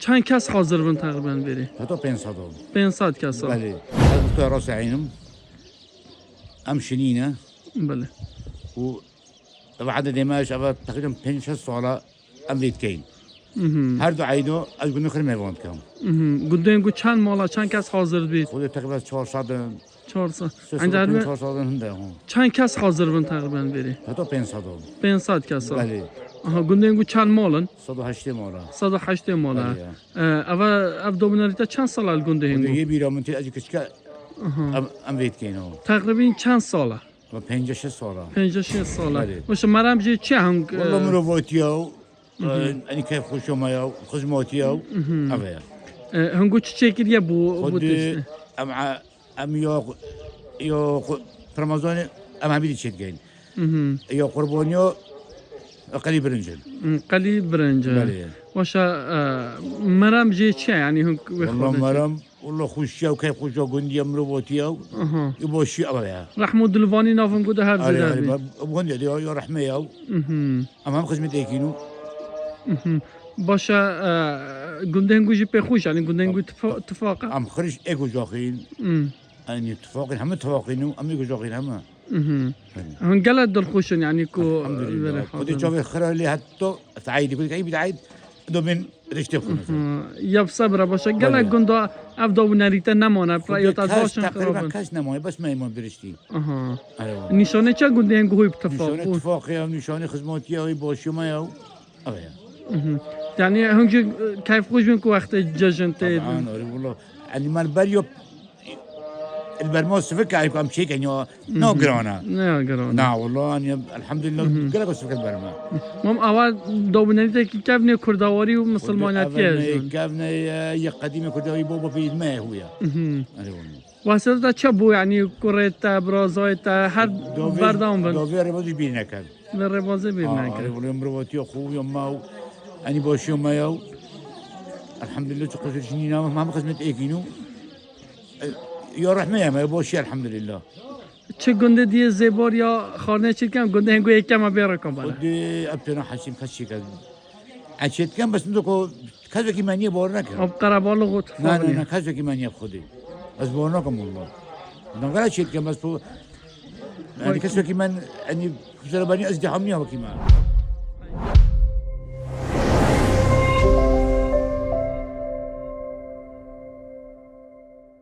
چند کس حاضر بودن تقریبا بری؟ حتی 500 500 کس. بله از تو راس عینم ام شنینه بله. و بعد دماش اول تقریبا 5 ساله ام وید کین هر دو عیدو از گونه خیلی میوند کم گفتن چند مالا چند کس حاضر بود؟ خود تقریبا 400 400. 400 هنده هم چند کس حاضر بودن تقریبا بری؟ حتی 500 500 کس. بله آها گفتن چند مالن؟ 108 مالا 108 مالا. اول دوباره چند سال گفتن؟ یه بیرامونتی از کشکا ام وید کین ها تقریبا چند ساله؟ 56 ساله 56 ساله. بله. باشه مرام چه هنگ؟ والله مرواتیو أنا كيف خوشو مايو خدماتيو أبيع هنگو چه کریه بو خد أم يو رمضان أم عبيد تشتغل يو قربانيو قليل برنجل قليل برنجل. بله. واشا مرام چه يعني هنگ والله مرام والله خوشيو كيف خوشو قندي مرواتيو يبوشي أبيع رحمو دلوانی نافن گوده هر زده. قندي ديو يو رحميو أمام خدمة أكينو باشه گندهنگوی پی خوش یعنی گندهنگوی اتفاقه ام خرج ايكو جاخين اني اتفاقين هم اتفاقين ام ايكو جاخين هم هن قلت دل خوشن يعني كو الحمد لله خدي جاوي خرا اللي حتى تعيد يقول لك اي بتعيد دومين رشته خونه يا بصبر باشه قلت گندا افدو نریته نمونه پرایوت از باشن تقریبا کس نمونه بس ما ایمان برشتی نشانه چه گندهنگوی اتفاق نشانه اتفاقی هم نشانه خدماتی های باشی ما یو يعني هنجي كيف خوش منكم وقت ججن تي طبعا والله يعني مال بريو البرموس فك عليكم شيء كان نو جرانا نا والله أنا الحمد لله كلا بس فك البرما مم أول دوبنتي كيفني كردواري ومسلمانية كيفني يا قديم كردواري بابا في الماء هو يا واسطة شبو يعني كريتا برازايتا هر بردام بن دوبي ربازي بينا كان ربازي بينا كان والله مربوطي أخوي يوم أنا باشي ما يو الحمد لله تقصد شنينا ما خدمة إيكينو يا رحمة ما باشي الحمد لله چه گنده دیه زبار یا خانه چی کم گنده هنگو یکم بیارکم بالا خودی ابتنا حسیم خشی کرد عشت کم بس ندکو کسی کی منی بار نکرد اب قربال غوت نه کسی کی منی خودی از بار نکم والله نگرد عشت کم بس يعني كسر كمان يعني زرباني ازدحامني هو كمان